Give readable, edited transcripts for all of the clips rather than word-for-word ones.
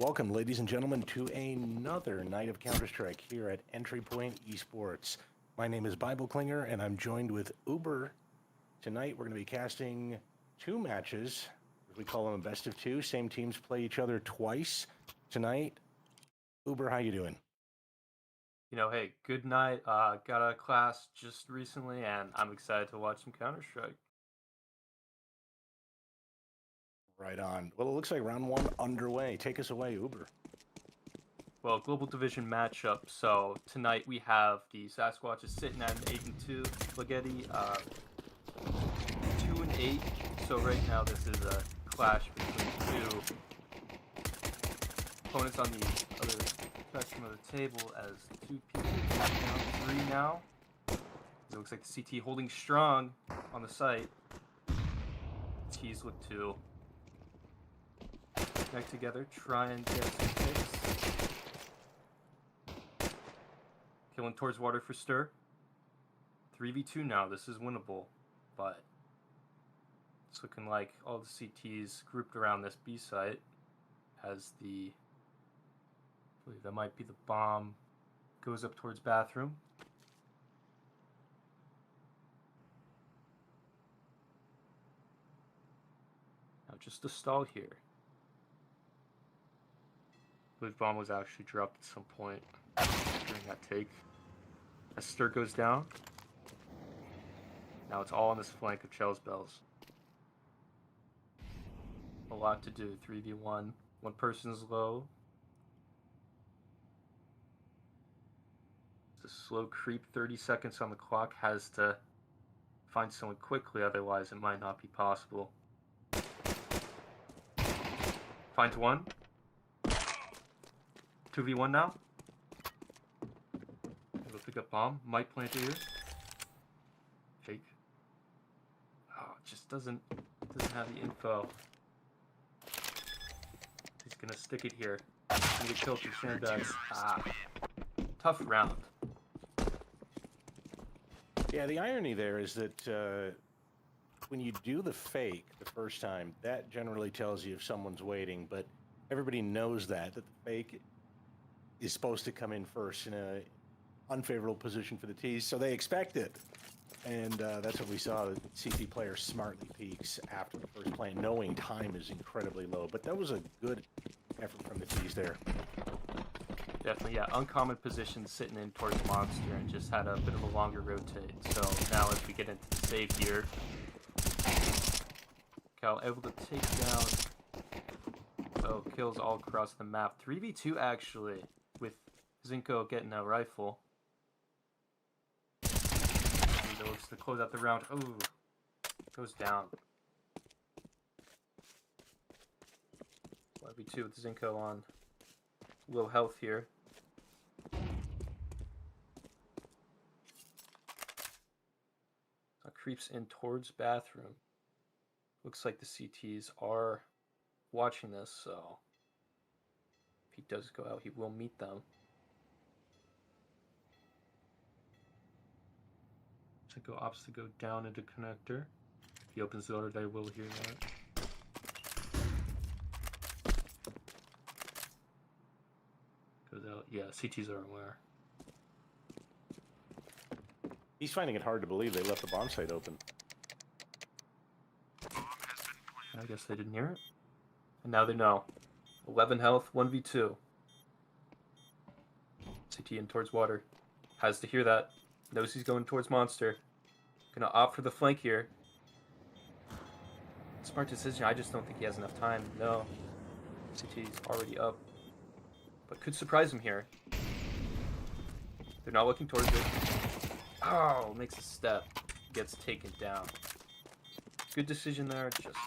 Welcome, ladies and gentlemen, to another night of Counter-Strike here at Entry Point Esports. My name is Bible Klinger, and I'm joined with Uber. Tonight, we're going to be casting two matches. We call them a best of two. Same teams play each other twice tonight. Uber, how you doing? Hey, good night. Got out of class just recently, and I'm excited to watch some Counter-Strike. Right on. Well, it looks like round one underway. Take us away, Uber. Well, global division matchup. So tonight we have the Sasquatches sitting at an 8-2, Legati 2-8. So right now this is a clash between two opponents on the other spectrum of the table, as two people down three now. It looks like the CT holding strong on the site. T's with two. Connect together, try and get some hits. Killing towards water for Stir. 3v2 now, this is winnable, but it's looking like all the CTs grouped around this B site as I believe that might be the bomb, goes up towards bathroom. Now just a stall here. I believe bomb was actually dropped at some point during that take. As Stir goes down. Now it's all on this flank of Chell's Bells. A lot to do. 3v1. One person's low. It's a slow creep. 30 seconds on the clock. Has to find someone quickly, otherwise it might not be possible. Finds one. 2v1 now. We'll pick up bomb. Might plant it here. Fake. Oh, it just doesn't have the info. He's gonna stick it here. He's gonna get killed through sandbags. Tough round. Yeah, the irony there is that when you do the fake the first time, that generally tells you if someone's waiting, but everybody knows that the fake is supposed to come in first in an unfavorable position for the T's, so they expect it. And that's what we saw. The CT player smartly peeks after the first play, knowing time is incredibly low. But that was a good effort from the T's there. Definitely, yeah. Uncommon position sitting in towards the monster and just had a bit of a longer rotate. So now as we get into the save here, Cal able to take down. So kills all across the map. 3v2 actually, with Zinko getting a rifle. And looks to close out the round. Ooh, goes down. 1v2 with Zinko on low health here. Creeps in towards bathroom. Looks like the CTs are watching this, so if he does go out, he will meet them. Zinko opts to go down into connector. If he opens the door, they will hear that. Goes out. Yeah, CTs are aware. He's finding it hard to believe they left the bomb site open. I guess they didn't hear it. And now they know. 11 health, 1v2. CT in towards water. Has to hear that. Knows he's going towards monster. Gonna opt for the flank here. Smart decision. I just don't think he has enough time. No. CT's already up. But could surprise him here. They're not looking towards it. Oh, makes a step. Gets taken down. Good decision there, just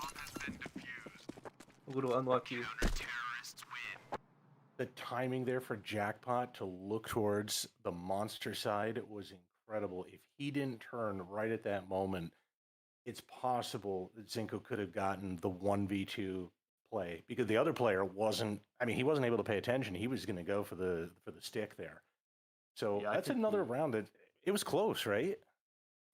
a little unlucky. The timing there for Jackpot to look towards the monster side was incredible. If he didn't turn right at that moment, it's possible that Zinko could have gotten the 1v2 play, because the other player wasn't, he wasn't able to pay attention. He was going to go for the stick there. So yeah, that's another round that it was close, right?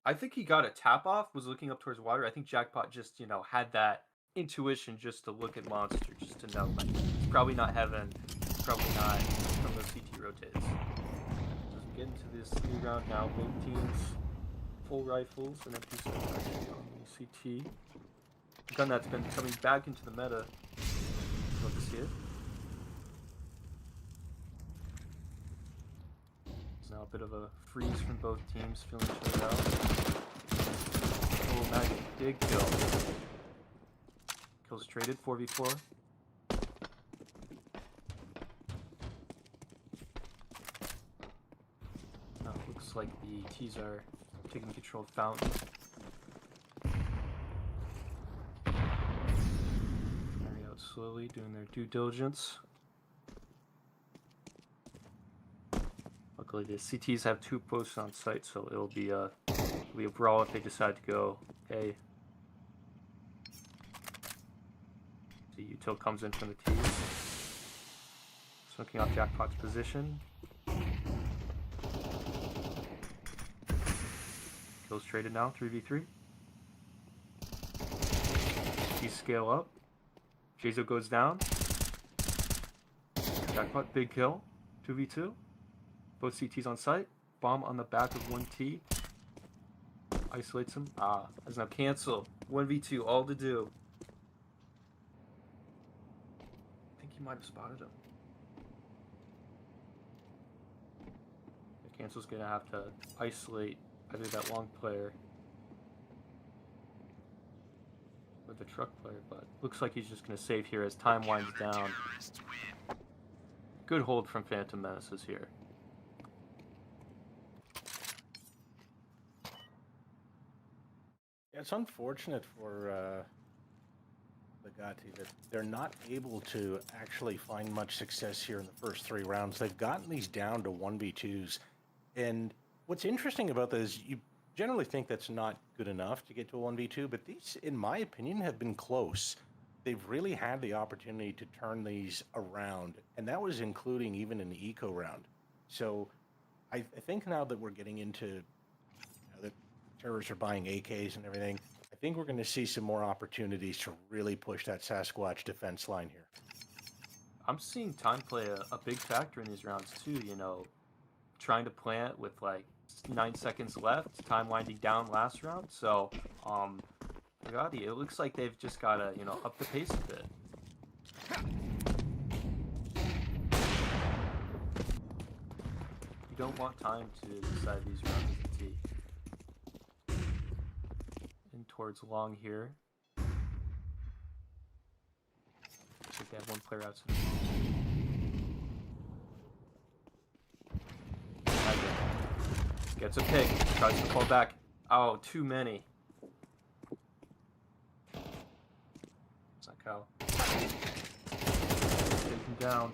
I think he got a tap off, was looking up towards water. I think Jackpot just, had that intuition just to look at monster, just to know like it's probably not heaven. Probably not from those CT rotates. As we get into this new round now, both teams full rifles and MP7 on the CT. A gun that's been coming back into the meta. Love to see it. There's now a bit of a freeze from both teams, feeling each other out. Oh, Maggie, big kill. Kills traded, 4v4. Now it looks like the T's are taking control of Fountain. Carry out slowly, doing their due diligence. Luckily, the CTs have 2 posts on site, so it'll be a brawl if they decide to go A. The util comes in from the T's. Smoking off Jackpot's position. Kills traded now, 3v3. T's scale up. Jazo goes down. Jackpot, big kill, 2v2. Both CTs on site. Bomb on the back of 1T. Isolates him. Has now cancel. 1v2, all to do. I think he might have spotted him. The cancel's gonna have to isolate either that long player or the truck player, but looks like he's just gonna save here as time winds down. Good hold from Phantom Menaces here. It's unfortunate for Legati that they're not able to actually find much success here in the first 3 rounds. They've gotten these down to 1v2s. And what's interesting about this is you generally think that's not good enough to get to a 1v2, but these, in my opinion, have been close. They've really had the opportunity to turn these around, and that was including even an eco round. So I think now that we're getting into that terrorists are buying AKs and everything, I think we're going to see some more opportunities to really push that Sasquatch defense line here. I'm seeing time play a big factor in these rounds too, you know, trying to plant with like 9 seconds left, time winding down last round. So, Legati, it looks like they've just got to, you know, up the pace a bit. You don't want time to decide these rounds as a T. In towards long here. Looks like they have 1 player outside. Gets a pick, tries to fall back. Oh, too many. It's not Kyle. Take him down.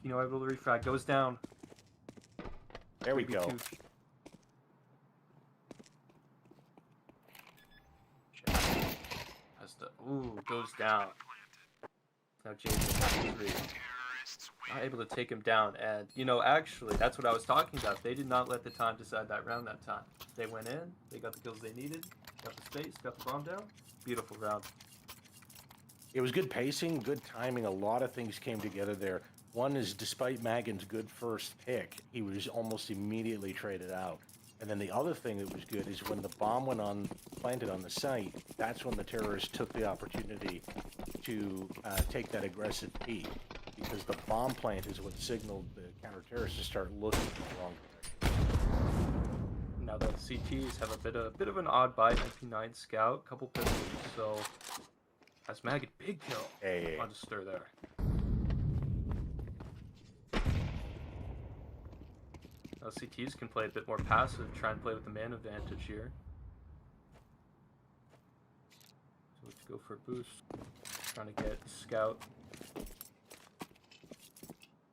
You know, able to refrag, goes down. There we go. Has to, ooh, goes down. Now Jason 3. Not able to take him down, and you know, actually, that's what I was talking about. They did not let the time decide that round that time. They went in, they got the kills they needed, got the space, got the bomb down. Beautiful round. It was good pacing, good timing. A lot of things came together there. One is, despite Magan's good first pick, he was almost immediately traded out. And then the other thing that was good is when the bomb went on, planted on the site, that's when the terrorists took the opportunity to take that aggressive peek. Because the bomb plant is what signaled the counter-terrorists to start looking in the wrong direction. Now the CTs have a bit of an odd buy, MP9 scout, couple pistols, so that's Maggot, big kill. Hey. On the stir there. Now CTs can play a bit more passive, try and play with the man advantage here. So let's go for a boost. Trying to get scout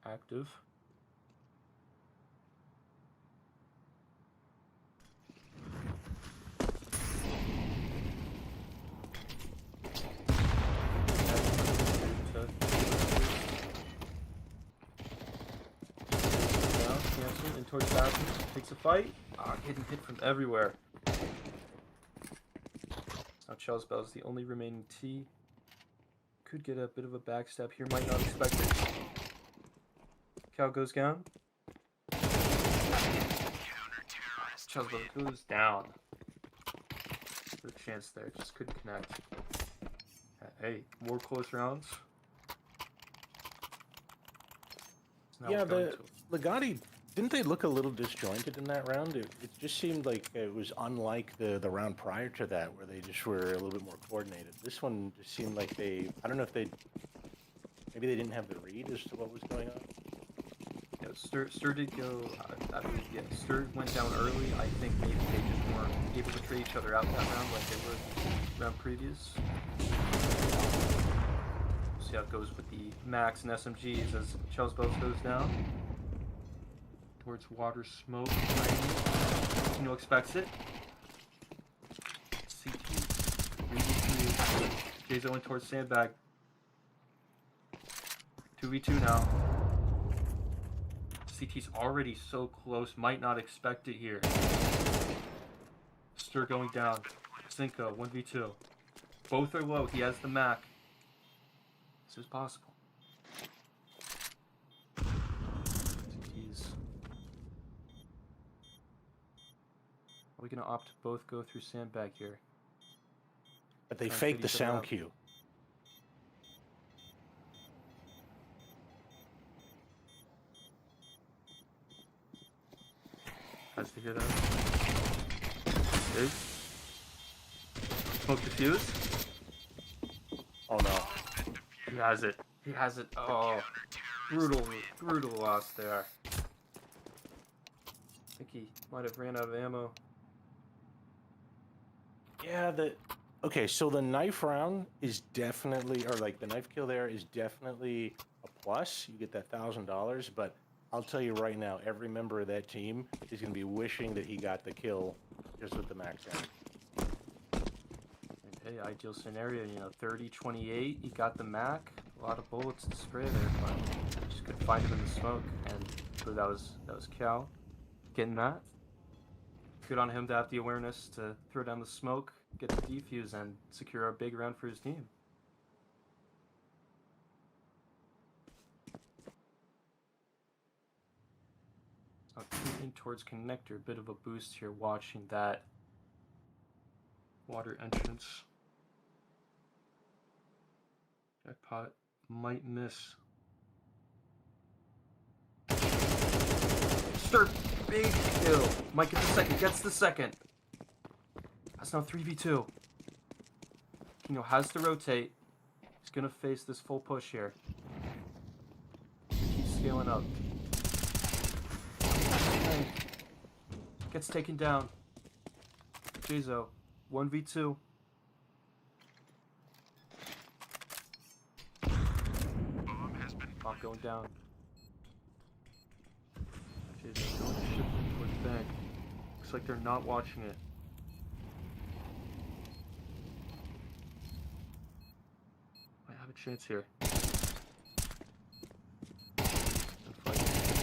active. Cancel in towards Bastion, takes a fight. Getting hit from everywhere. Now Chelsbell's the only remaining T. Could get a bit of a backstab here. Might not expect it. Cow goes down. Chuzbo goes down. Good chance there. Just couldn't connect. Hey, more close rounds. Yeah, the Legati, didn't they look a little disjointed in that round? It just seemed like it was unlike the round prior to that, where they just were a little bit more coordinated. This one just seemed like they, I don't know if they, maybe they didn't have the read as to what was going on. Yeah, Stir did go, I believe, yeah, Stir went down early. I think maybe they just weren't able to trade each other out that round like they were round previous. See how it goes with the Max and SMGs as Chelsboth goes down. Towards water smoke. Tino expects it. CT. Jazo in towards sandbag. 2v2 now. CT's already so close, might not expect it here. Stir going down. Cinco, 1v2. Both are low, he has the Mac. This is possible. CT's. Are we gonna opt to both go through sandbag here? But they faked the sound cue. Has to hear that. Big. Smoke defuse. Oh no. He has it. He has it. Oh. Brutal loss there. I think he might have ran out of ammo. Yeah, okay, so the knife round is definitely, or like the knife kill there is definitely a plus. You get that $1,000, but I'll tell you right now, every member of that team is going to be wishing that he got the kill just with the max ammo. Hey, ideal scenario, you know, 30-28, he got the Mac, a lot of bullets to spray there, but just couldn't find him in the smoke, and so that was Cal getting that. Good on him to have the awareness to throw down the smoke, get the defuse, and secure a big round for his team. In towards connector, a bit of a boost here watching that water entrance. Jackpot might miss. Stir, big kill. Might get the second, gets the second. That's now 3v2. Kino has to rotate. He's gonna face this full push here. Keeps scaling up. Gets taken down. Jazo, 1v2. Bomb going down. Jazo going shifting towards bank. Looks like they're not watching it. Might have a chance here.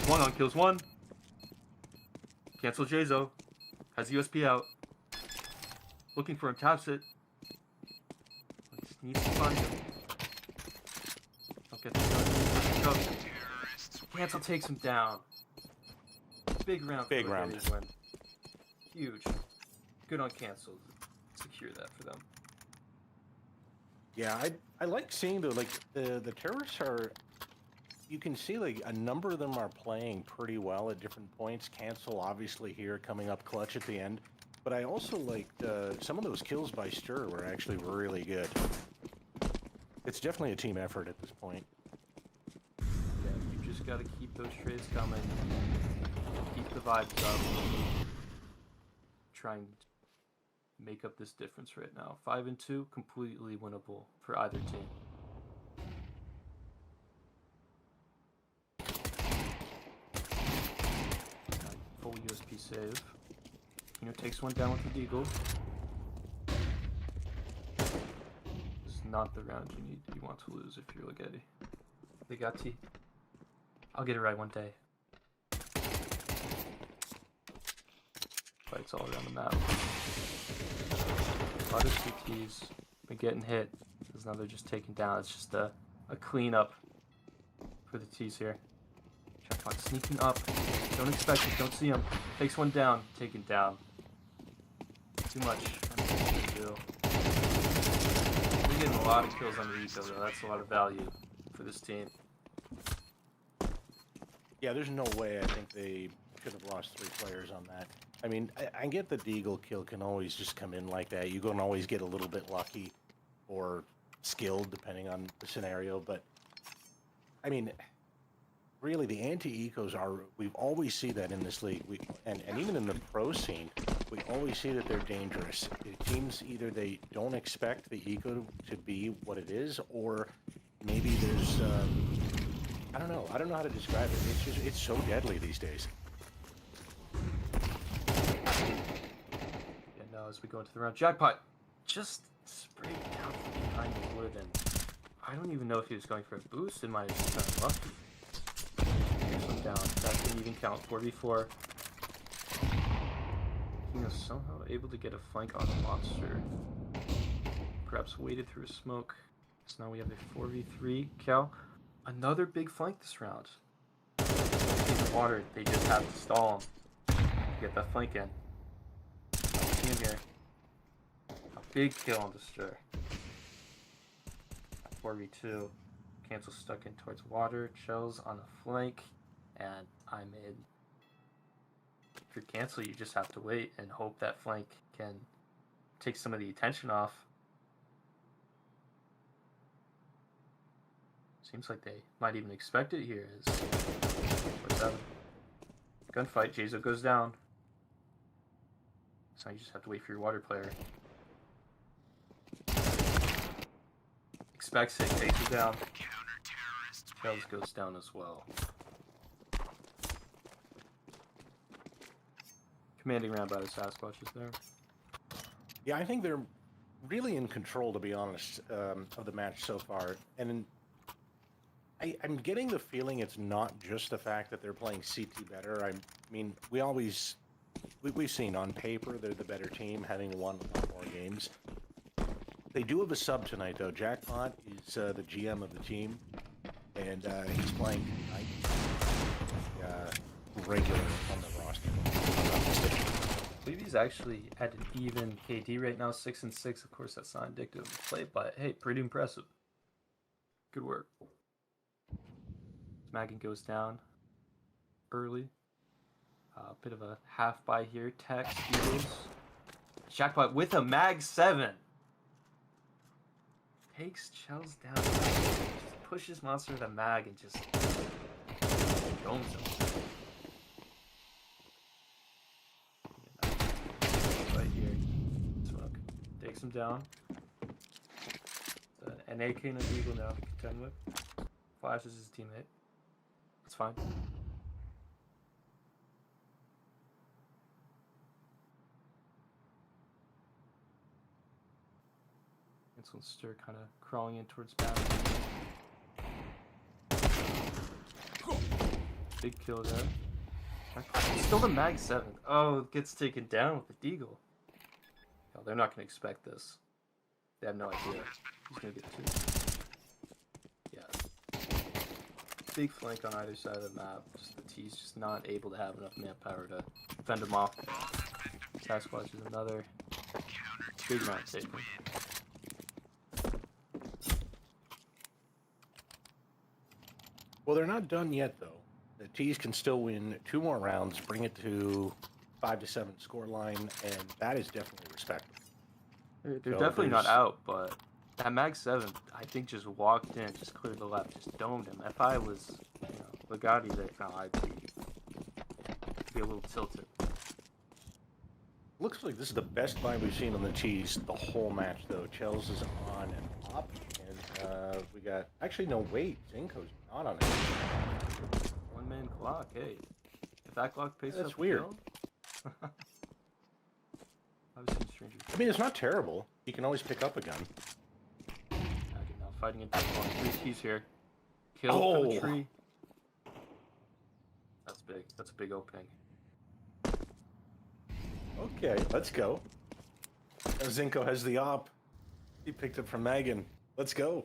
One on kills one. Cancel Jazo. Has USP out. Looking for him, taps it. Just needs to find him. Don't get the gun. Cancel takes him down. Big round. Big round. Win. Huge. Good on cancel. Secure that for them. Yeah, I like seeing the terrorists are, you can see like a number of them are playing pretty well at different points. Cancel obviously here coming up clutch at the end, but I also liked some of those kills by Stir were actually really good. It's definitely a team effort at this point. Yeah, you just gotta keep those trades coming. Keep the vibes up. Trying to make up this difference right now. 5-2, completely winnable for either team. Full USP save. Kino takes one down with the Deagle. This is not the round you want to lose if you're Legati. Legati. I'll get it right one day. Fights all around the map. A lot of CTs been getting hit. As another just taken down. It's just a cleanup for the T's here. Jackpot sneaking up. Don't expect it. Don't see him. Takes one down. Taken down. Too much. I don't know what to do. We're getting a lot of kills on the eco, though. That's a lot of value for this team. Yeah, there's no way I think they could have lost 3 players on that. I mean, I get the Deagle kill can always just come in like that. You can always get a little bit lucky or skilled, depending on the scenario. But, I mean, really, the anti-ecos are, we always see that in this league. And even in the pro scene, we always see that they're dangerous. It seems either they don't expect the eco to be what it is, or maybe there's, I don't know. I don't know how to describe it. It's just, it's so deadly these days. Yeah, now as we go into the round, Jackpot just sprayed down from behind the wood, and I don't even know if he was going for a boost. It might have just gotten lucky. Here's one down. That didn't even count. 4v4. He was somehow able to get a flank on the monster. Perhaps waded through a smoke. So now we have a 4v3. Cal, another big flank this round. In the water, they just have to stall him to get that flank in. See him here. A big kill on the stir. 4v2. Cancel stuck in towards water. Shells on the flank. And I'm in. If you're cancel, you just have to wait and hope that flank can take some of the attention off. Seems like they might even expect it here. Is 4-7. Gunfight. Jazo goes down. So you just have to wait for your water player. Expects it. Takes it down. Shells goes down as well. Commanding round by the Sasquatches there. Yeah, I think they're really in control, to be honest, of the match so far. And I'm getting the feeling it's not just the fact that they're playing CT better. I mean, we've seen on paper they're the better team, having won a lot more games. They do have a sub tonight, though. Jackpot is the GM of the team, and he's playing tonight. Regular on the roster. I believe he's actually at an even KD right now, 6-6. Of course, that's not indicative of play, but hey, pretty impressive. Good work. Maggin goes down early. Bit of a half buy here. Tech steals. Jackpot with a mag 7. Takes Shells down. Just pushes monster to the mag and just domes him. Right here. Smoke. Takes him down. An AK and a Eagle now to contend with. Flashes his teammate. It's fine. This one's Stir kind of crawling in towards battle. Big kill there. Still the mag 7. Oh, it gets taken down with the Deagle. Oh, they're not going to expect this. They have no idea. He's going to get 2. Yeah. Big flank on either side of the map. Just the T's just not able to have enough manpower to fend him off. Sasquatch is another big round taken. Well, they're not done yet, though. The T's can still win 2 more rounds, bring it to 5-7 scoreline, and that is definitely respectable. They're definitely not out, but that mag 7, I think, just walked in, just cleared the left, just domed him. If I was, Legati there now, I'd be a little tilted. Looks like this is the best buy we've seen on the T's the whole match, though. Chels is on and up, and we got... Actually, no, wait. Zinko's not on it. One-man clock, hey. If that clock paces That's up weird. I've seen strangers. I mean, it's not terrible. You can always pick up a gun. Okay, now fighting into the long 3 keys here. Kill for the tree. That's big. That's a big opening. Okay, let's go. Now Zinko has the op. He picked it from Megan. Let's go.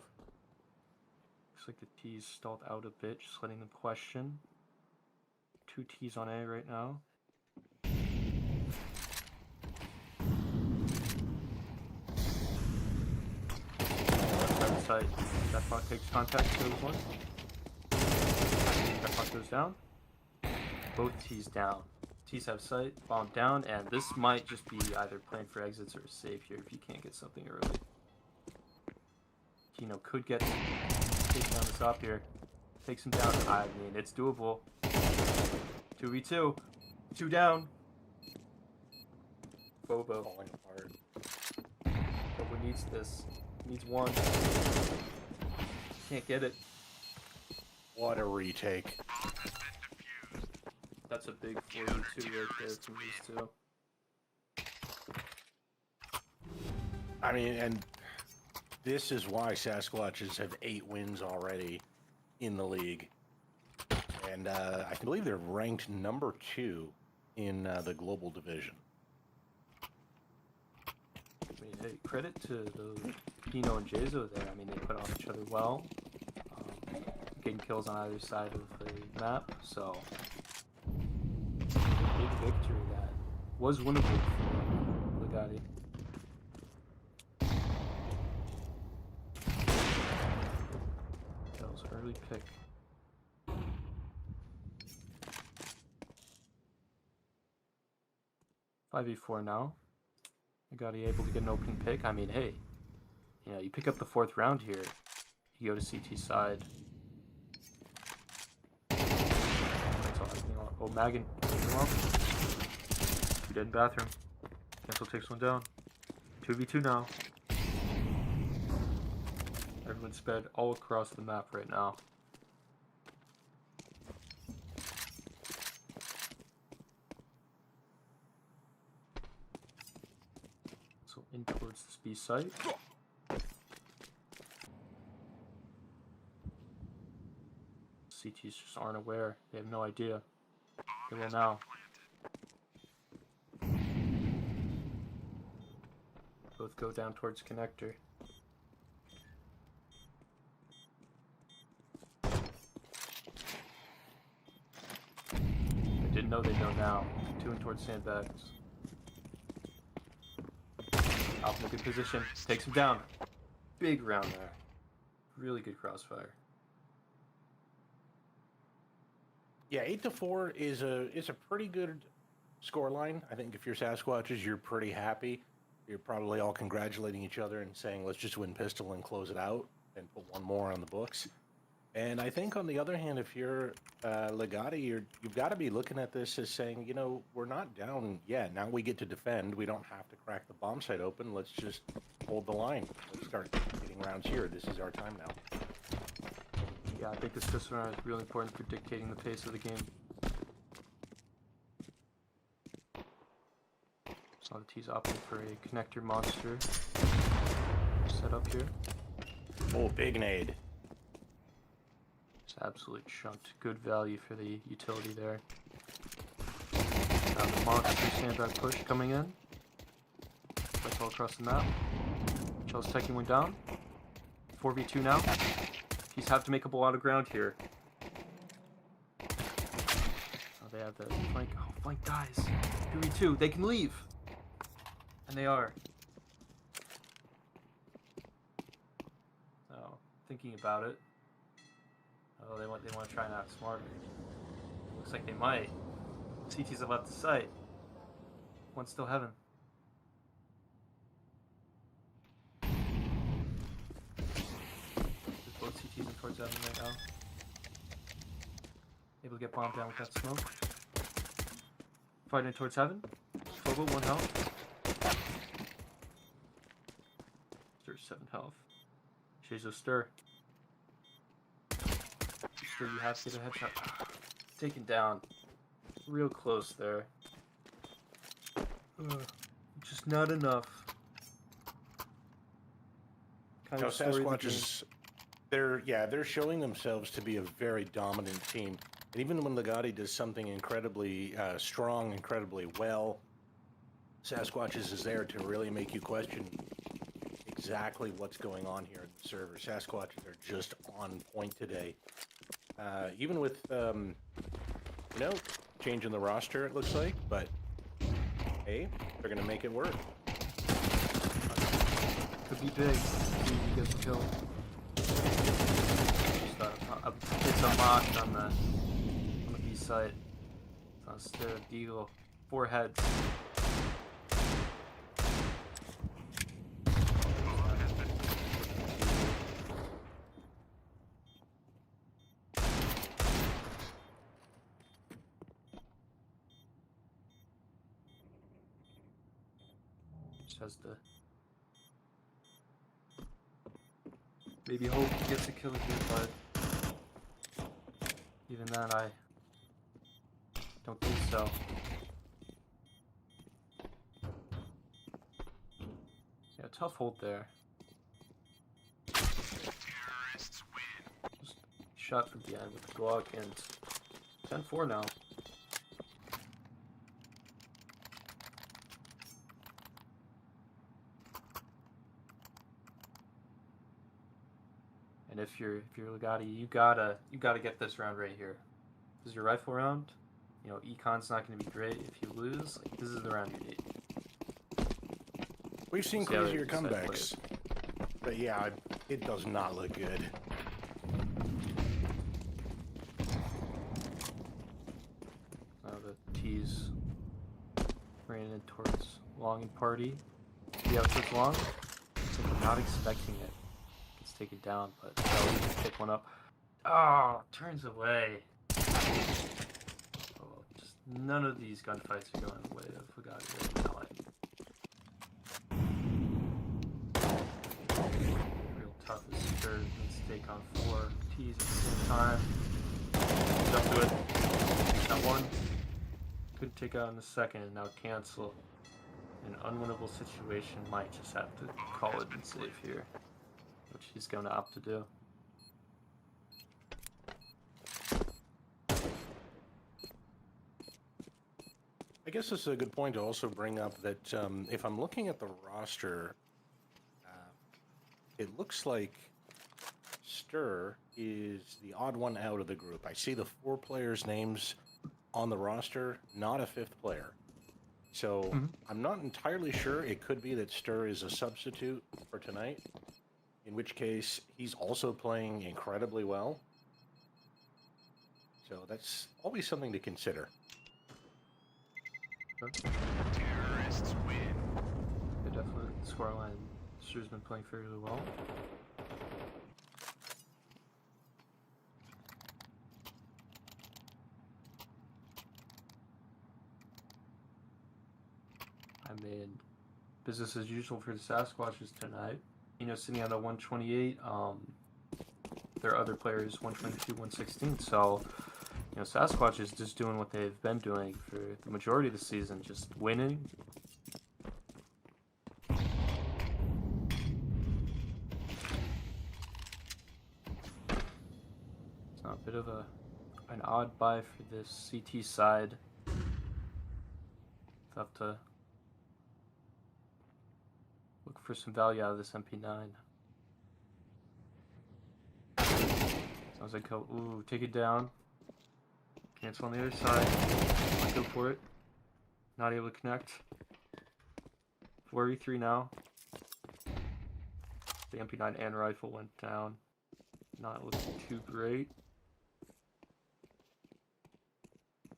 Looks like the T's stalled out a bit, just letting them question. 2 T's on A right now. Left side, Jackpot takes contact, kills one. Jackpot goes down. Both T's down. T's have sight, bomb down, and this might just be either playing for exits or save here if you can't get something early. Tino could get taken on the top here. Takes him down. I mean, it's doable. 2v2. 2 down. Bobo. Falling apart. Bobo needs this. Needs 1. Can't get it. What a retake. That's a big 4v2 right there from these two. I mean, and this is why Sasquatches have 8 wins already in the league. And I can believe they're ranked number 2 in the global division. I mean, hey, credit to the Pino and Jazo there. I mean, they put on each other well. Getting kills on either side of the map, so big victory that was winnable for Legati. That was an early pick. "5v4 now. Legati able to get an opening pick. I mean, hey, you know, you pick up the 4th round here. You go to CT side. Oh, Magan. Two dead in bathroom. Cancel takes one down. 2v2 now. Everyone's sped all across the map right now. So in towards this B site. CTs just aren't aware. They have no idea. They will now. Both go down towards connector. I didn't know they know now. 2 in towards sandbags. Out in a good position. Takes him down. Big round there. Really good crossfire. Yeah, 8-4 is a pretty good scoreline. I think if you're Sasquatches, you're pretty happy. You're probably all congratulating each other and saying, let's just win pistol and close it out and put one more on the books. And I think on the other hand, if you're Legati, you've got to be looking at this as saying, you know, we're not down yet. Now we get to defend. We don't have to crack the bomb site open. Let's just hold the line. Let's start getting rounds here. This is our time now. Yeah, I think this pistol round is really important for dictating the pace of the game. So the T's opting for a connector monster set up here. Oh, big nade. It's absolutely chunked. Good value for the utility there. Now the monster sandbag push coming in. That's all across the map. Chell's taking one down. 4v2 now. He's have to make up a lot of ground here. Oh, they have the flank. Oh, flank dies. 2v2. They can leave. And they are. Oh, thinking about it. Oh, they want to try and act smarter. Looks like they might. CTs have left the site. One's still heaven. Both CTs in towards heaven right now. Able to get bombed down with that smoke. Fighting towards heaven. Bobo, 1 health. Stir's 7 health. Shazo Stir. Stir, you have to get a headshot. Taken down. Real close there. Just not enough. Kind No, of story of the game. Sasquatches, they're showing themselves to be a very dominant team. And even when Legati does something incredibly strong, incredibly well, Sasquatches is there to really make you question exactly what's going on here in the server. Sasquatches are just on point today. Even with, changing the roster, it looks like, but hey, they're going to make it work. Could be big. He gets killed. It's unlocked on the B site. It's on Stir Deagle. 4 heads. Just has to maybe hope he gets a kill here, but even then I don't think so. Yeah, tough hold there. Just shot from behind with the Glock, and 10-4 now. And if you're Legati, you gotta get this round right here. This is your rifle round. You know, Econ's not gonna be great if you lose. Like, this is the round you need. We've seen crazier comebacks, but yeah, it does not look good. Now the T's ran in towards Long and Party. See how it took long? So I'm not expecting it. Gets taken down, but Kelly can pick one up. Oh, turns away. Oh, just none of these gunfights are going the way of Legati right now. Real tough as Stir needs to take on 4 T's at the same time. He's up to it. Got one. Could take out in the second and now cancel. An unwinnable situation, might just have to call it and save here, which he's going to opt to do. I guess this is a good point to also bring up that if I'm looking at the roster, it looks like Stir is the odd one out of the group. I see the 4 players' names on the roster, not a 5th player. So I'm not entirely sure. It could be that Stir is a substitute for tonight, in which case he's also playing incredibly well. So that's always something to consider. Terrorists win. Yeah, definitely the scoreline. Stir's been playing fairly well. I mean, business as usual for the Sasquatches tonight. You know, sitting on the 128. Their other players 122, 116. So, you know, Sasquatch is just doing what they've been doing for the majority of the season, just winning. It's not a bit of an odd buy for this CT side. Have to look for some value out of this MP9. Sounds like, ooh, take it down. Cancel on the other side. Let's go for it. Not able to connect. 4v3 now. The MP9 and rifle went down. Not looking too great.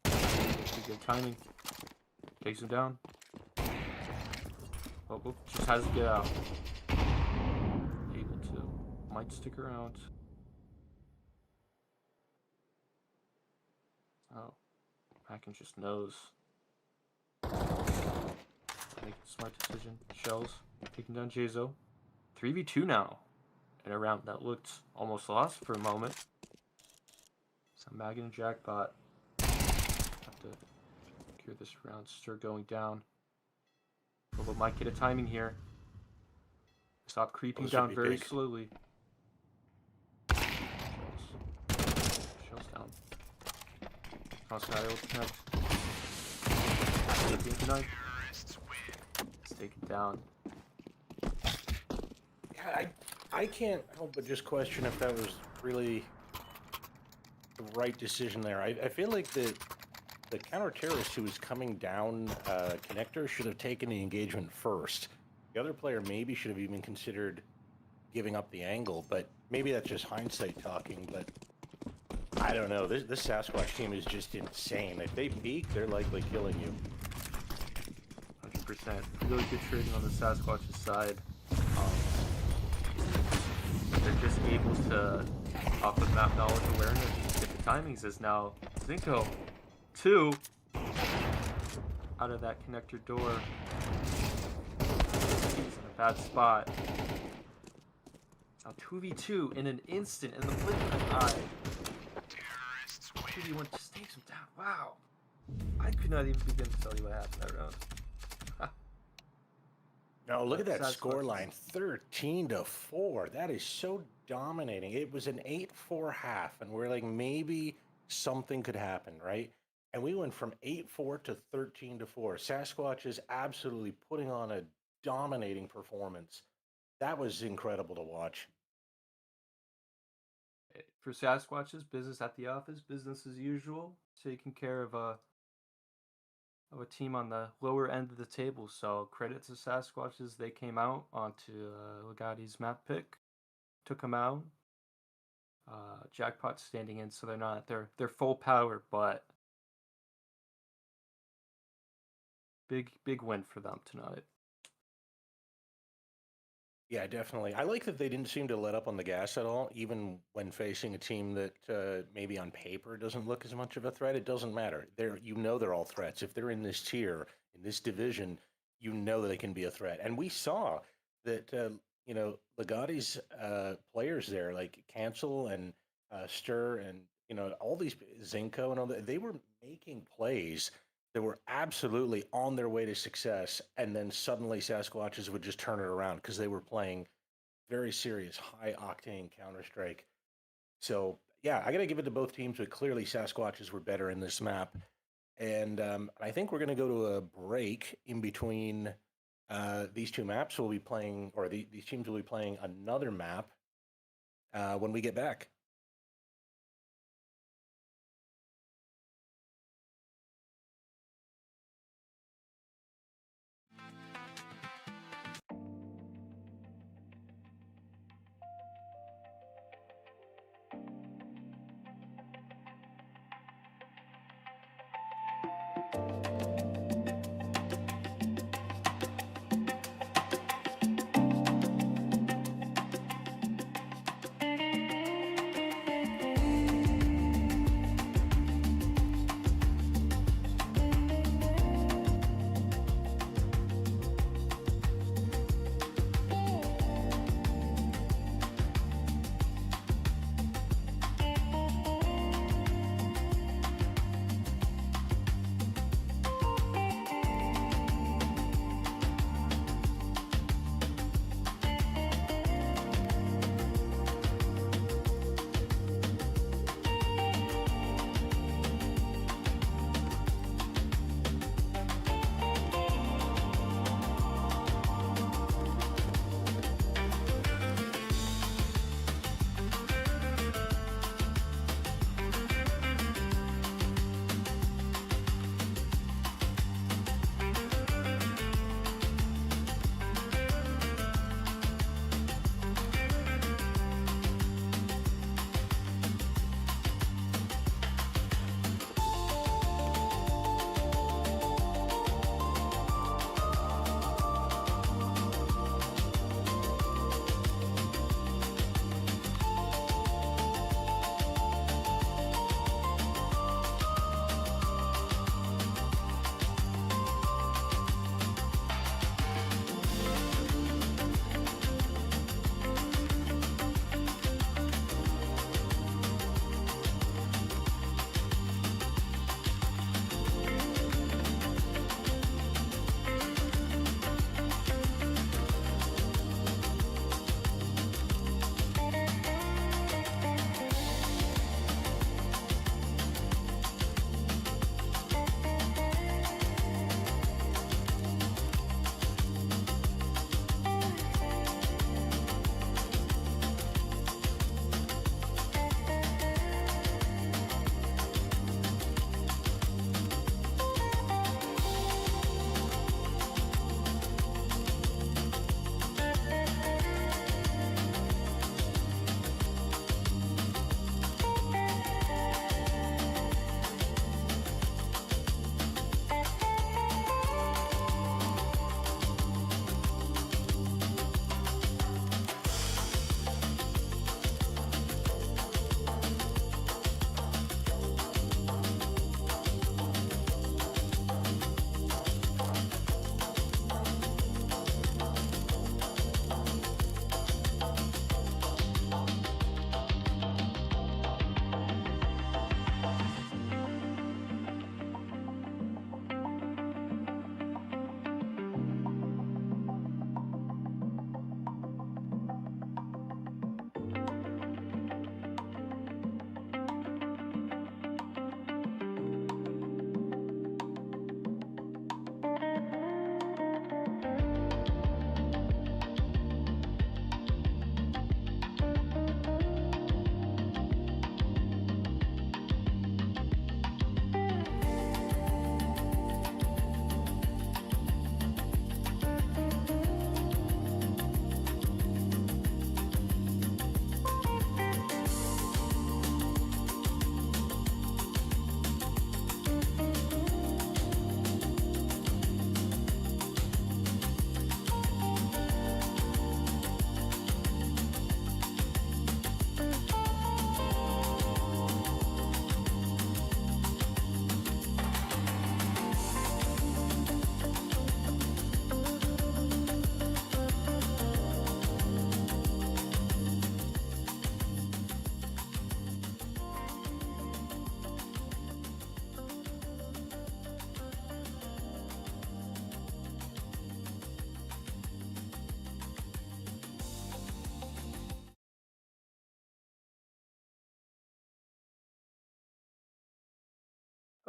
Pretty good timing. Takes him down. Oh, just has to get out. Able to. Might stick around. Oh, Mackin just knows. Make a smart decision. Shells taking down Jazo. 3v2 now. In a round that looked almost lost for a moment. So Maggin and Jackpot have to cure this round. Stir going down. Robo might get a timing here. Stop creeping down very slowly. Shells down. Scenario will connect. It's taken down. I can't help but just question if that was really the right decision there. I feel like the counter-terrorist who was coming down connector should have taken the engagement first. The other player maybe should have even considered giving up the angle, but maybe that's just hindsight talking, but I don't know. This Sasquatch team is just insane. If they peek, they're likely killing you. 100%. Really good trading on the Sasquatch's side. They're just able to, off of map knowledge awareness, get the timings as now Zinko 2 out of that connector door. He's in a bad spot. Now 2v2 in an instant, in the blink of an eye. 2v1 just takes him down. Wow. I could not even begin to tell you what happened that round. No, look at that score line, 13-4. That is so dominating. It was an 8-4 half, and we're like, maybe something could happen, right? And we went from 8-4 to 13-4. Sasquatch is absolutely putting on a dominating performance. That was incredible to watch. For Sasquatches, business at the office, business as usual. Taking care of a team on the lower end of the table. So credit to Sasquatches. They came out onto Legati's map pick, took them out. Jackpot standing in, so they're full power, but big win for them tonight. Yeah, definitely. I like that they didn't seem to let up on the gas at all, even when facing a team that maybe on paper doesn't look as much of a threat. It doesn't matter. They're all threats. If they're in this tier, in this division, you know they can be a threat. And we saw that, Legati's players there, like Cancel and Stir and, all these, Zinko and all that, they were making plays that were absolutely on their way to success, and then suddenly Sasquatches would just turn it around because they were playing very serious, high-octane Counter-Strike. So, yeah, I got to give it to both teams, but clearly Sasquatches were better in this map. And I think we're going to go to a break in between these two maps. We'll be playing, or these teams will be playing another map when we get back.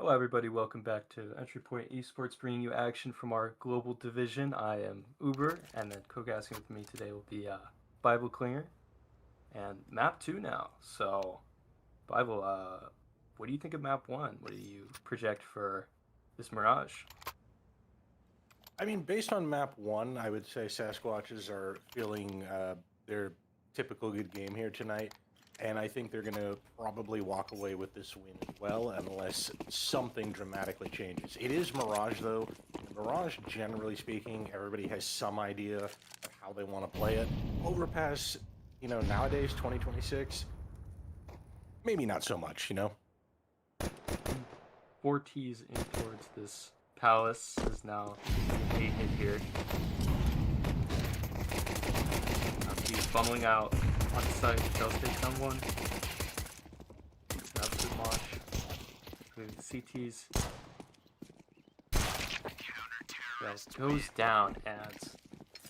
Hello, everybody. Welcome back to Entry Point Esports, bringing you action from our global division. I am Uber, and then co-casting with me today will be Bible Klinger and Map 2 now. So, Bible, what do you think of Map 1? What do you project for this Mirage? I mean, based on map 1, I would say Sasquatches are feeling their typical good game here tonight. And I think they're going to probably walk away with this win as well, unless something dramatically changes. It is Mirage, though. Mirage, generally speaking, everybody has some idea of how they want to play it. Overpass, nowadays, 2026, maybe not so much, 4 T's in towards this palace is now 8 hit here. He's funneling out on site. Shell takes down one. It's an absolute mosh. CTs. Guys, goes down and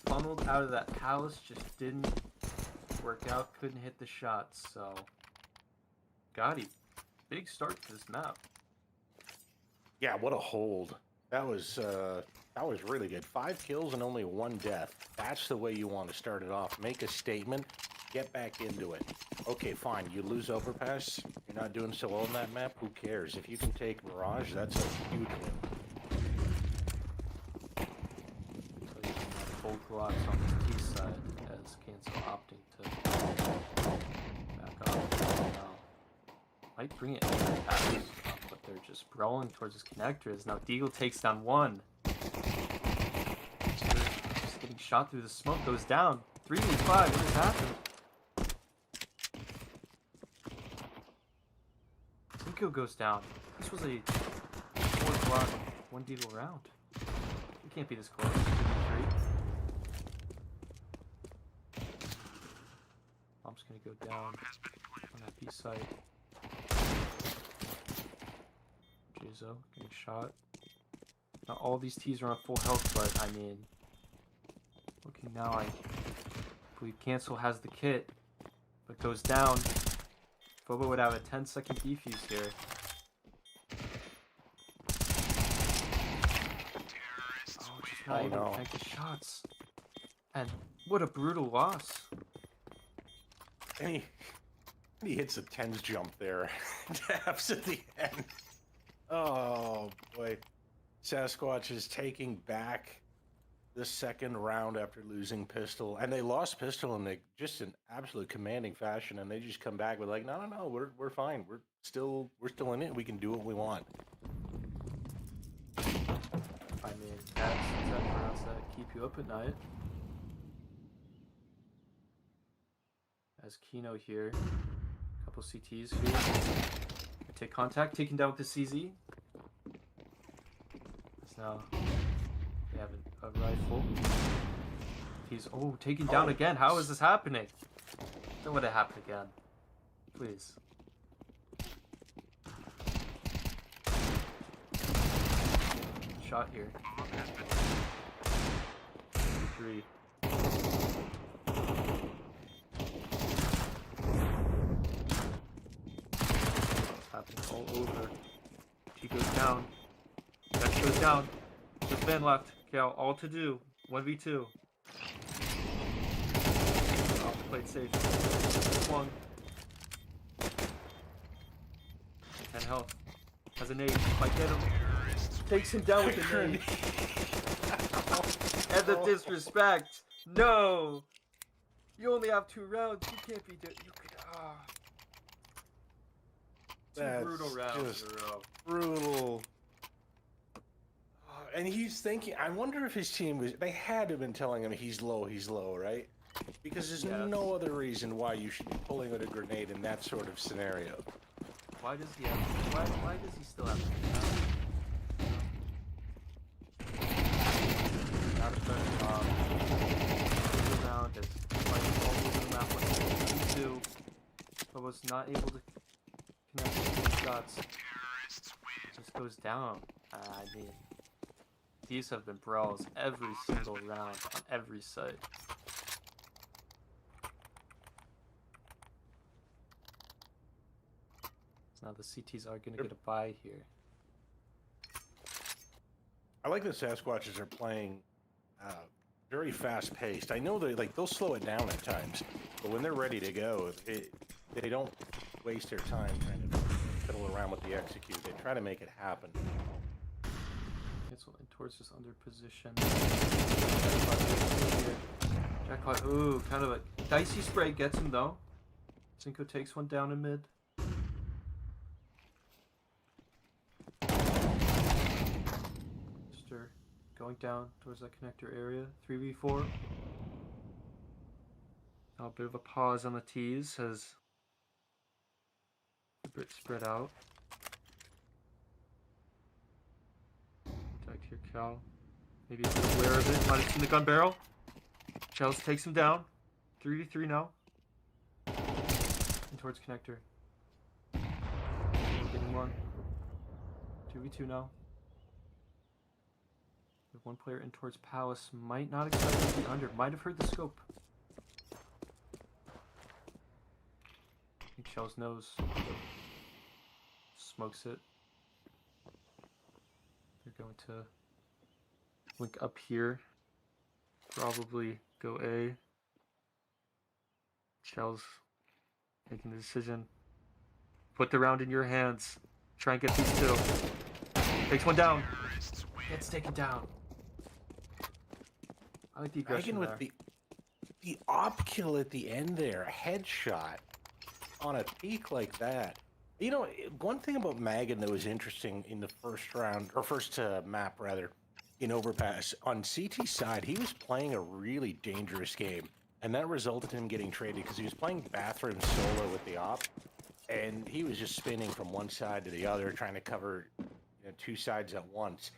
funneled out of that palace. Just didn't work out. Couldn't hit the shots. So, Legati, big start to this map. Yeah, what a hold. That was really good. 5 kills and only 1 death. That's the way you want to start it off. Make a statement. Get back into it. Okay, fine. You lose Overpass. You're not doing so well on that map. Who cares? If you can take Mirage, that's a huge win. So you can have full collapse on this T side as Cancel opting to back off. Now, might bring it back, but they're just brawling towards his connectors. Now Deagle takes down one. Just getting shot through the smoke. Goes down. 3v5. What has happened? Nico goes down. This was a 4 block, 1 Deagle round. We can't be this close. 2v3. Bomb's gonna go down on that B site. Jizo getting shot. Not all these T's are on full health, but I mean, looking now, I believe Cancel has the kit, but goes down. Phobo would have a 10-second defuse here. Oh, just not able to connect the shots. And what a brutal loss. And he hits a 10s jump there. Taps at the end. Oh, boy. Sasquatch is taking back the second round after losing Pistol. And they lost Pistol in just an absolute commanding fashion. And they just come back with like, no, we're fine. We're still in it. We can do what we want. I mean, that's rounds that keep you up at night. As Kino here. A couple CTs here. Take contact, taken down with the CZ. It's now they have a rifle. He's taken down again. How is this happening? Don't let it happen again. Please. Shot here. 3. Happening all over. She goes down. That goes down. Just Ben left. Okay, all to do. 1v2. Off the plate station. Swung. 10 health. Has a nade. Might get him. Takes him down with a nade. And the disrespect. No! You only have 2 rounds. You can't be doing. You could. Two brutal rounds in a row. Brutal. And he's thinking, I wonder if his team they had to have been telling him he's low, right? Because there's no other reason why you should be pulling out a grenade in that sort of scenario. Why does he have, why does he still have to do that? Not a first round as fighting all over the map with 2, but was not able to connect the shots. Just goes down. I mean, these have been brawls every single round on every site. So now the CTs are going to get a bye here. I like that Sasquatches are playing very fast-paced. I know they'll slow it down at times, but when they're ready to go, they don't waste their time trying to fiddle around with the execute. They try to make it happen. Cancel in towards this under position. Jackpot. Ooh, kind of a dicey spray gets him though. Cinco takes one down in mid. Stir going down towards that connector area. 3v4. Now a bit of a pause on the tees as the Brit spread out. Back here, Cal. Maybe a bit aware of it. Might have seen the gun barrel. Chels takes him down. 3v3 now. And towards connector. Getting one. 2v2 now. The one player in towards Palace. Might not expect to be under. Might have heard the scope. I think Chels knows. Smokes it. They're going to link up here. Probably go A. Chels making the decision. Put the round in your hands. Try and get these two. Takes one down. Gets taken down. I like the aggression with there. the op kill at the end there, a headshot on a peak like that. You know, one thing about Magan that was interesting in the first round, or first map rather, in Overpass, on CT's side, he was playing a really dangerous game, and that resulted in him getting traded because he was playing bathroom solo with the op, and he was just spinning from one side to the other, trying to cover two sides at once.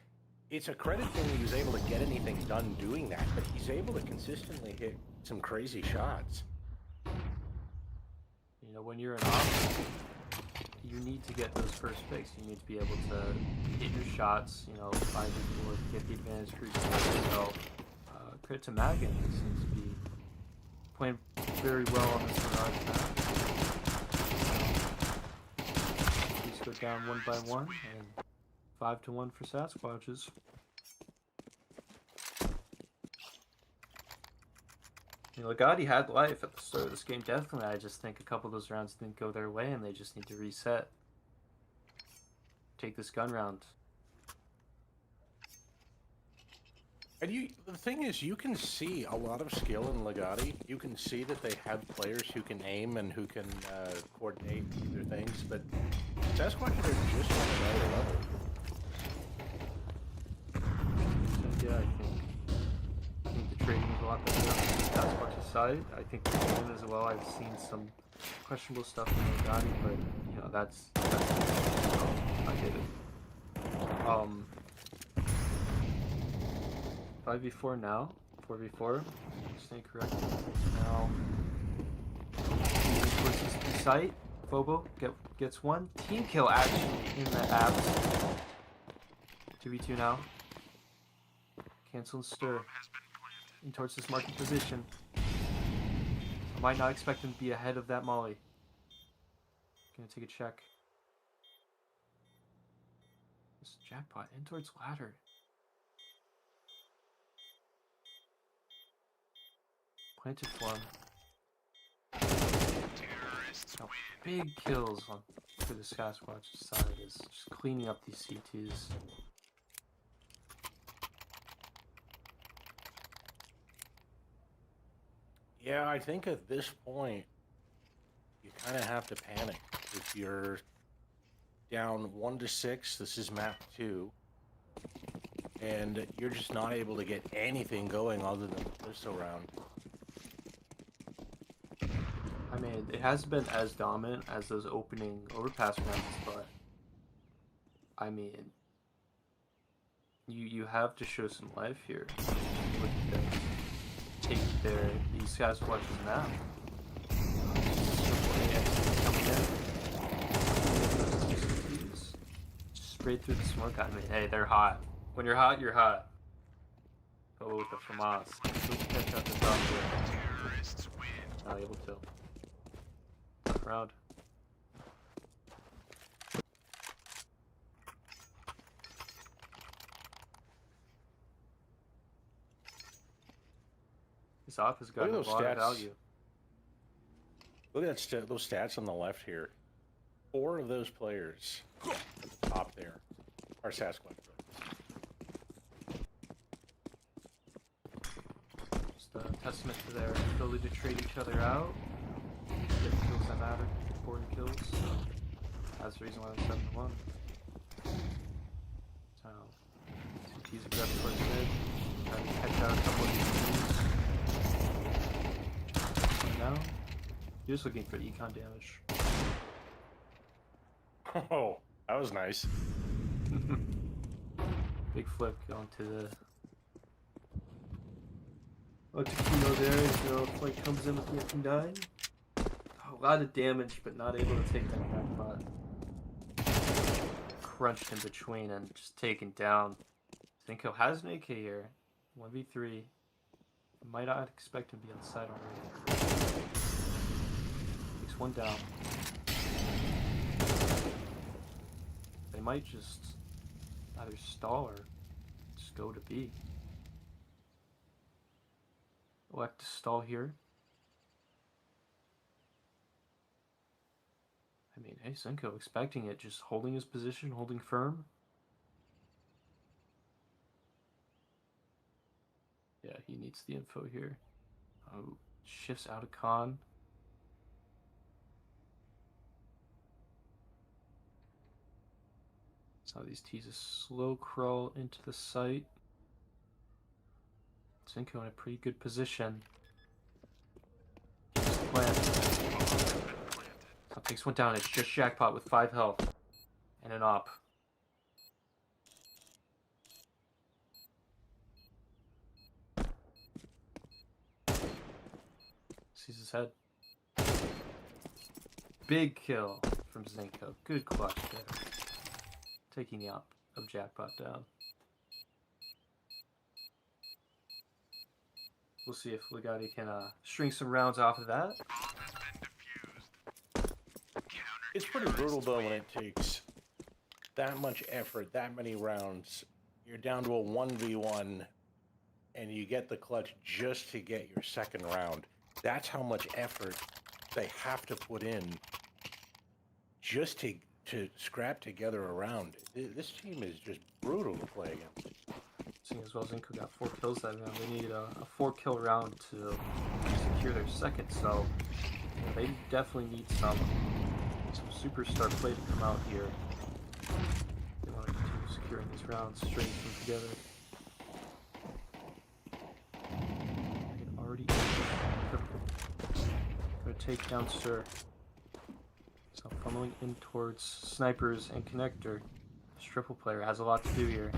It's a credit thing he was able to get anything done doing that, but he's able to consistently hit some crazy shots. You know, when you're an op, you need to get those first picks. You need to be able to hit your shots, you know, find the door, get the advantage for yourself. So, credit to Magan, he seems to be playing very well on this Mirage map. Please go down 1 by 1, and 5-1 for Sasquatches. You know, Legati had life at the start of this game, definitely. I just think a couple of those rounds didn't go their way, and they just need to reset. Take this gun round. And the thing is, you can see a lot of skill in Legati. You can see that they have players who can aim and who can coordinate their things, but Sasquatch are just on another level. So, yeah, I think the trading is a lot better on the Sasquatch's side. I think the game as well. I've seen some questionable stuff in Legati, but you know that's I get it. 5v4 now. 4v4. Stay correct. Now towards this B site. Phobo gets one. Team kill actually in the abs. 2v2 now. Cancel and stir. In towards this marking position. I might not expect him to be ahead of that molly. Gonna take a check. This jackpot in towards ladder. Planted for him. Now, big kills for the Sasquatch side is just cleaning up these CTs. Yeah, I think at this point, you kind of have to panic. If you're down 1-6, this is map 2, and you're just not able to get anything going other than the pistol round. I mean, it hasn't been as dominant as those opening overpass rounds, but I mean, you have to show some life here. Look at this. Take these Sasquatches now. Sprayed through the smoke. I mean, hey, they're hot. When you're hot, you're hot. Oh, with the FAMAS. Catch up the top here. Not able to. Tough round. This op has gotten a those lot of stats. value. Look at that those stats on the left here. 4 of those players at the top there are Sasquatch players. Just a testament to their ability to trade each other out. Get the kills that matter. 40 kills. So that's the reason why they're 7-1. So, CT's aggressive towards mid. Trying to catch out a couple of these teams. Now, you're just looking for econ damage. Oh, that was nice. Big flip going to the Kino there as the flight comes in with the F9. A lot of damage, but not able to take that jackpot. Crunched in between and just taken down. Zinko has an AK here. 1v3. Might not expect him to be on the side already. Takes one down. They might just either stall or just go to B. Elect to stall here. I mean, hey, Zinko expecting it, just holding his position, holding firm. Yeah, he needs the info here. Oh, shifts out of con. So these T's a slow crawl into the site. Zinko in a pretty good position. Keeps the plant. So takes one down. It's just Jackpot with 5 health and an op. Sees his head. Big kill from Zinko. Good clutch there. Taking the op of Jackpot down. We'll see if Legati can string some rounds off of that. It's pretty brutal though when it takes that much effort, that many rounds. You're down to a 1v1 and you get the clutch just to get your second round. That's how much effort they have to put in just to scrap together a round. This team is just brutal to play against. Seeing as well, Zinko got 4 kills that round. They needed a 4-kill round to secure their second, so yeah, they definitely need some superstar play to come out here. They want to continue securing these rounds, stringing them together. I can already gonna take down Sir. So funneling in towards snipers and connector. This triple player has a lot to do here.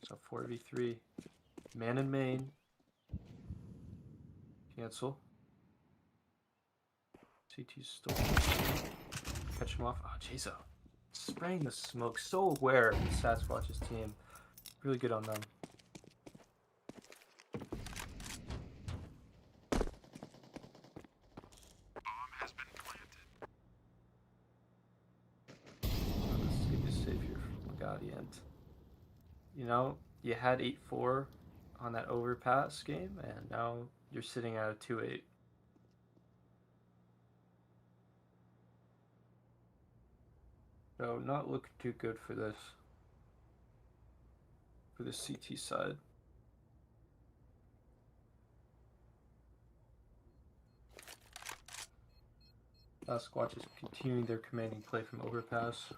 So 4v3. Man in main. Cancel. CT's still. Catch him off. Oh, Jaso. Spraying the smoke. So aware of the Sasquatches team. Really good on them. You know, you had 8-4 on that overpass game, and now you're sitting at a 2-8. So not looking too good for this CT side. Sasquatch is continuing their commanding play from overpass.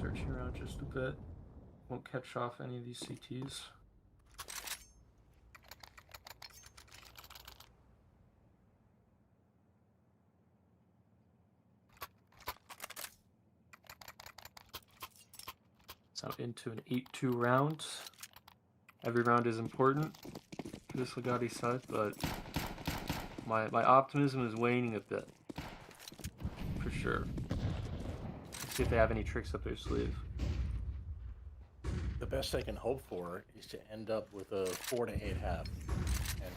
Searching around just a bit. Won't catch off any of these CTs. So into an 8-2 round. Every round is important for this Legati side, but my optimism is waning a bit. For sure. Let's see if they have any tricks up their sleeve. the best I can hope for is to end up with a 4 to 8 half. And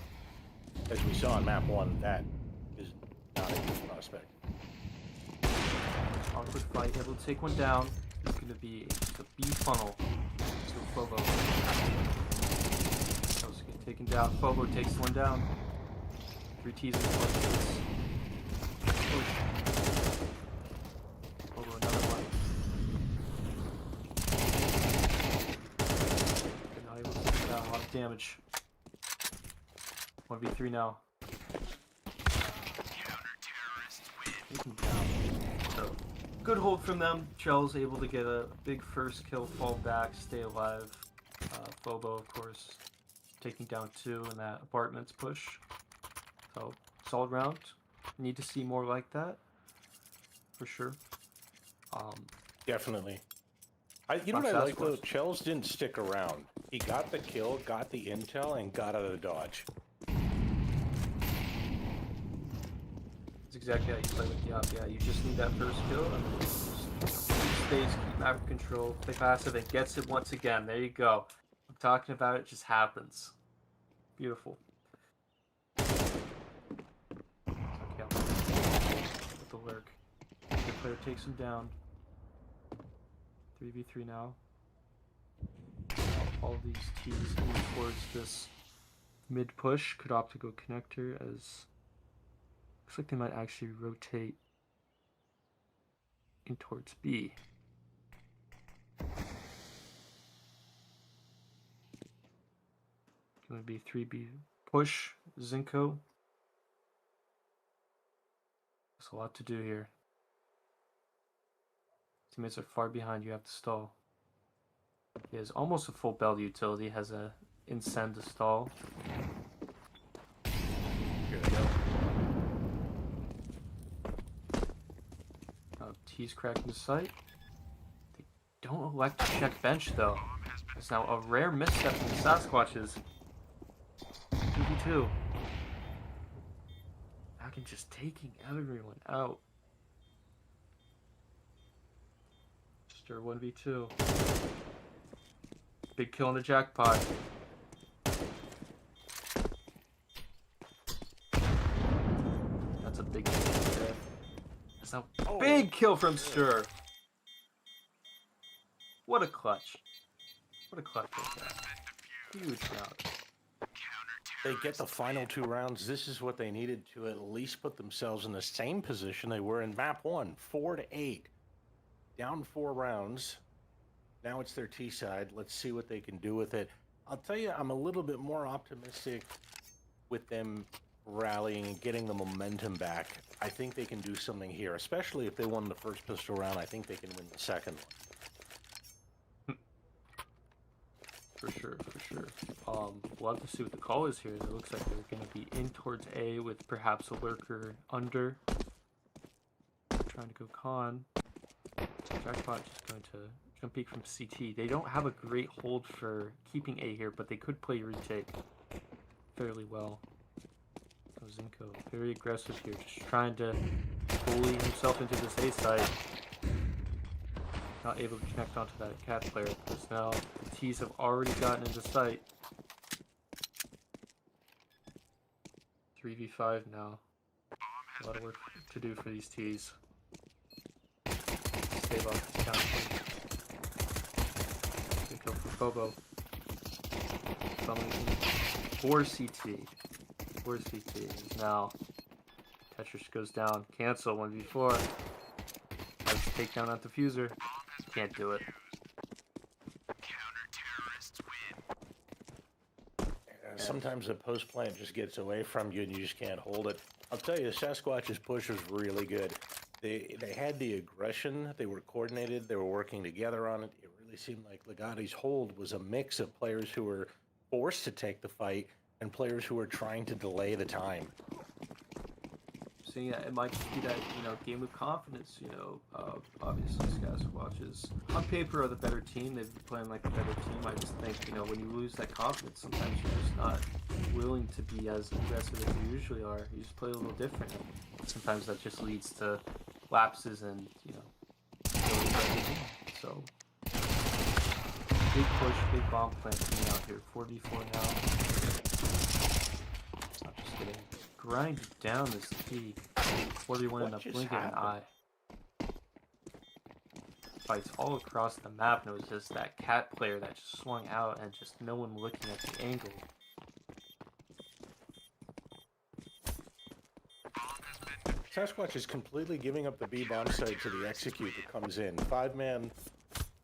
as we saw on map 1, that is not a good prospect. Awkward fight, able to take one down. It's going to be just a B funnel to Fobo. Chelsea getting taken down. Fobo takes one down. 3 T's and clutches. Fobo another one. They're not able to take down. A lot of damage. 1v3 now. Taken down. So, good hold from them. Chell's able to get a big first kill, fall back, stay alive. Fobo, of course, taking down 2 in that apartments push. So, solid round. Need to see more like that, for sure. Definitely. You know what I like though? Chels didn't stick around. He got the kill, got the intel, and got out of dodge. That's exactly how you play with the op. Yeah, you just need that first kill, and then just stays, keep map control, play passive, and gets it once again. There you go. I'm talking about it, just happens. Beautiful. Okay, with the lurk. The player takes him down. 3v3 now. All these T's move towards this mid push. Could opt to go connector as looks like they might actually rotate in towards B. Gonna be 3B push Zinko. There's a lot to do here. Teammates are far behind, you have to stall. He has almost a full bell utility, has a incend to stall. Here we go. T's cracking the site. They don't elect to check bench though. It's now a rare misstep from the Sasquatches. 2v2. Back and just taking everyone out. Stir 1v2. Big kill in the jackpot. That's a big kill there. That's a big kill from Stir. What a clutch. What a clutch was that. Huge round. They get the final 2 rounds. This is what they needed to at least put themselves in the same position they were in map 1, 4 to 8. Down 4 rounds. Now it's their T side. Let's see what they can do with it. I'll tell you, I'm a little bit more optimistic with them rallying and getting the momentum back. I think they can do something here, especially if they won the first pistol round. I think they can win the second one. For sure, for sure. We'll have to see what the call is here. It looks like they're going to be in towards A with perhaps a lurker under. Trying to go con. Jackpot just going to jump peek from CT. They don't have a great hold for keeping A here, but they could play retake fairly well. So Zinko, very aggressive here, just trying to bully himself into this A site. Not able to connect onto that cat player because now the T's have already gotten into sight. 3v5 now. A lot of work to do for these T's. Save off the count. Good kill for Bobo. For CT. For CT. Now Tetris goes down. Cancel 1v4. Has to take down that diffuser. Can't do it. Sometimes the post plant just gets away from you and you just can't hold it. I'll tell you, the Sasquatch's push was really good. They had the aggression, they were coordinated, they were working together on it. It really seemed like Legati's hold was a mix of players who were forced to take the fight and players who were trying to delay the time. Seeing that it might just be that, game with confidence, obviously Sasquatches on paper are the better team. They've been playing like a better team. I just think, when you lose that confidence, sometimes you're just not willing to be as aggressive as you usually are. You just play a little different. Sometimes that just leads to lapses and, so Big push, big bomb plant coming out here. 4v4 now. Not just getting grinded down this T. 4v1 in a blink of an eye. Fights all across the map, and it was just that cat player that just swung out and just no one looking at the angle. Sasquatch is completely giving up the B bomb site to the execute that comes in. 5-man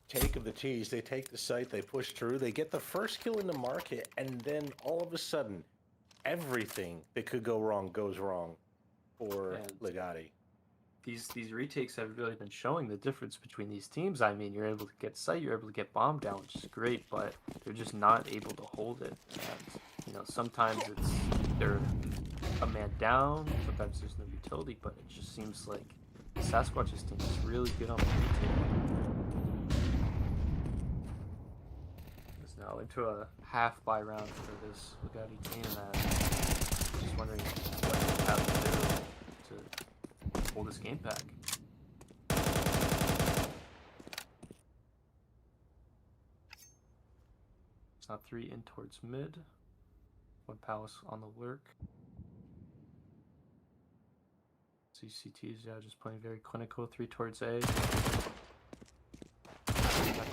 take of the T's. They take the site, they push through, they get the first kill in the market, and then all of a sudden, everything that could go wrong goes wrong for Legati. These retakes have really been showing the difference between these teams. I mean, you're able to get site, you're able to get bomb down, which is great, but they're just not able to hold it. And, you know, sometimes it's they're a man down, sometimes there's no utility, but it just seems like the Sasquatches team is really good on the retake. It's now into a half buy round for this Legati team, and I'm just wondering what they have to do to hold this game back. It's not 3 in towards mid. 1 palace on the lurk. CCTs, yeah, just playing very clinical. 3 towards A. I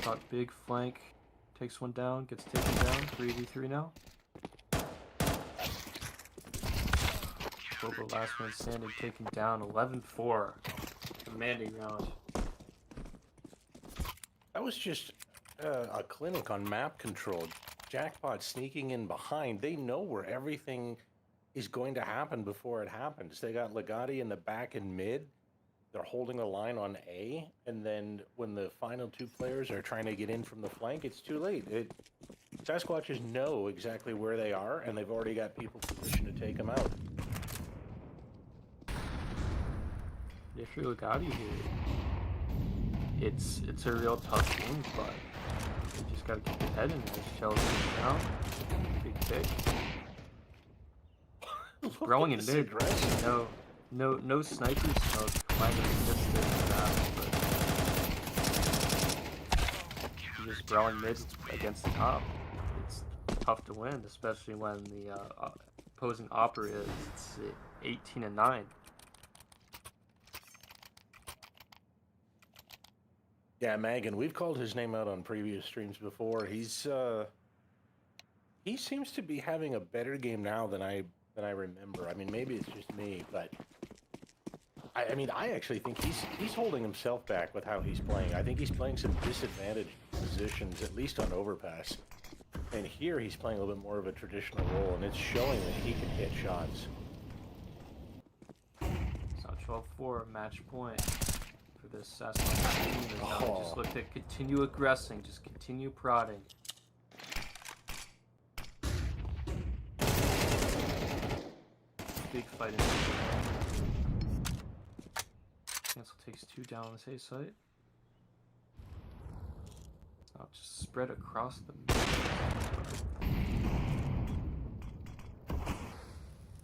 thought big flank. Takes one down, gets taken down. 3v3 now. Bobo last man standing, taken down. 11-4. Commanding round. That was just a clinic on map control. Jackpot sneaking in behind. They know where everything is going to happen before it happens. They got Legati in the back and mid. They're holding the line on A, and then when the final 2 players are trying to get in from the flank, it's too late. Sasquatches know exactly where they are, and they've already got people positioned to take them out. If you're Legati here, it's a real tough game, but you just gotta keep your head in there. Shells down, big kick. Growing in mid, no sniper smoke. Finally missed it, but just growing mid against the top. It's tough to win, especially when the opposing opera is 18-9. Yeah, Megan, we've called his name out on previous streams before. He seems to be having a better game now than I remember. I mean, maybe it's just me, but I mean, I actually think he's holding himself back with how he's playing. I think he's playing some disadvantaged positions, at least on overpass. And here he's playing a little bit more of a traditional role, and it's showing that he can hit shots. So 12-4, match point for this Sasquatch team. And now we just look to continue aggressing, just continue prodding. Big fight in the Cancel takes 2 down on this A site. Now just spread across the map.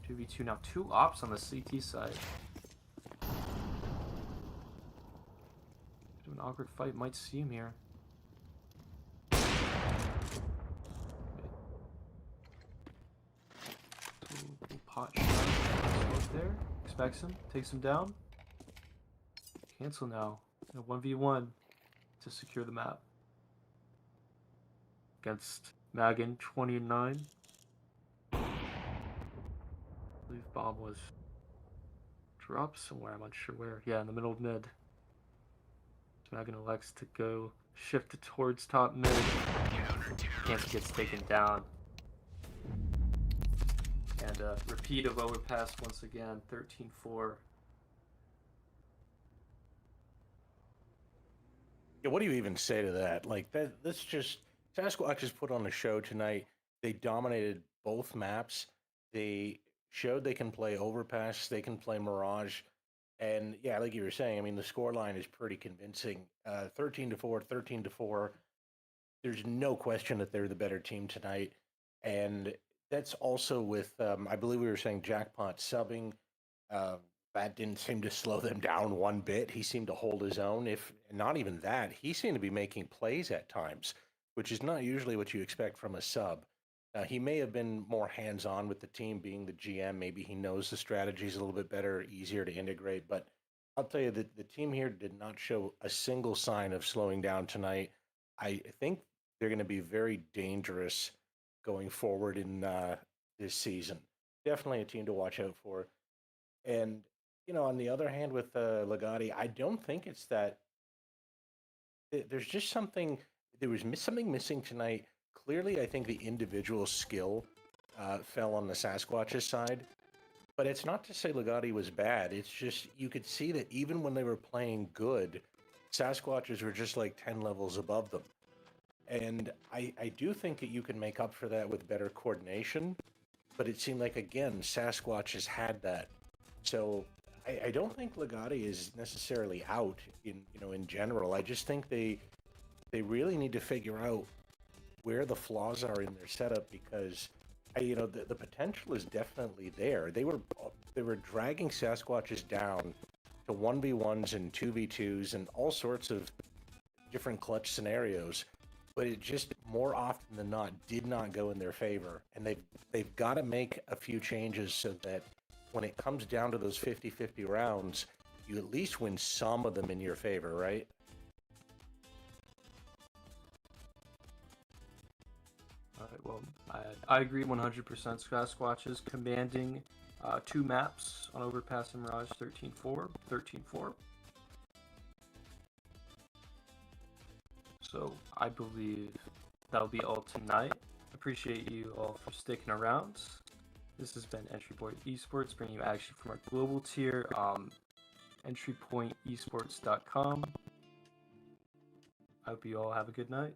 2v2 now. 2 ops on the CT side. Bit of an awkward fight. Might see him here. Pot shot. Smoke there. Expects him. Takes him down. Cancel now. 1v1 to secure the map. Against Magan, 20-9. I believe bomb was dropped somewhere. I'm unsure where. Yeah, in the middle of mid. So Magan elects to go shift towards top mid. Cancel gets taken down. And a repeat of overpass once again, 13-4. Yeah, what do you even say to that? Like, that's just... Sasquatches put on a show tonight. They dominated both maps. They showed they can play overpass, they can play Mirage. And, yeah, like you were saying, I mean, the score line is pretty convincing. 13-4, 13-4. There's no question that they're the better team tonight. And that's also with, I believe we were saying Jackpot subbing. That didn't seem to slow them down one bit. He seemed to hold his own. If not even that, he seemed to be making plays at times. which is not usually what you expect from a sub. He may have been more hands on with the team, being the GM. Maybe he knows the strategies a little bit better, easier to integrate. But I'll tell you that the team here did not show a single sign of slowing down tonight. I think they're going to be very dangerous going forward in this season. Definitely a team to watch out for. And, on the other hand, with Legati, I don't think it's that there's just something. There was something missing tonight. Clearly, I think the individual skill fell on the Sasquatches side. But it's not to say Legati was bad. It's just you could see that even when they were playing good, Sasquatches were just like 10 levels above them. And I do think that you can make up for that with better coordination. But it seemed like, again, Sasquatches had that. So I don't think Legati is necessarily out in general. I just think they really need to figure out where the flaws are in their setup because the potential is definitely there. They were dragging Sasquatches down to 1v1s and 2v2s and all sorts of different clutch scenarios, but it just more often than not did not go in their favor. And they've got to make a few changes so that when it comes down to those 50-50 rounds, you at least win some of them in your favor, right? All right, well, I agree 100%. Sasquatches commanding 2 maps on Overpass and Mirage 13-4, 13-4. So I believe that'll be all tonight. Appreciate you all for sticking around. This has been Entry Point Esports, bringing you action from our global tier, entrypointesports.com. I hope you all have a good night.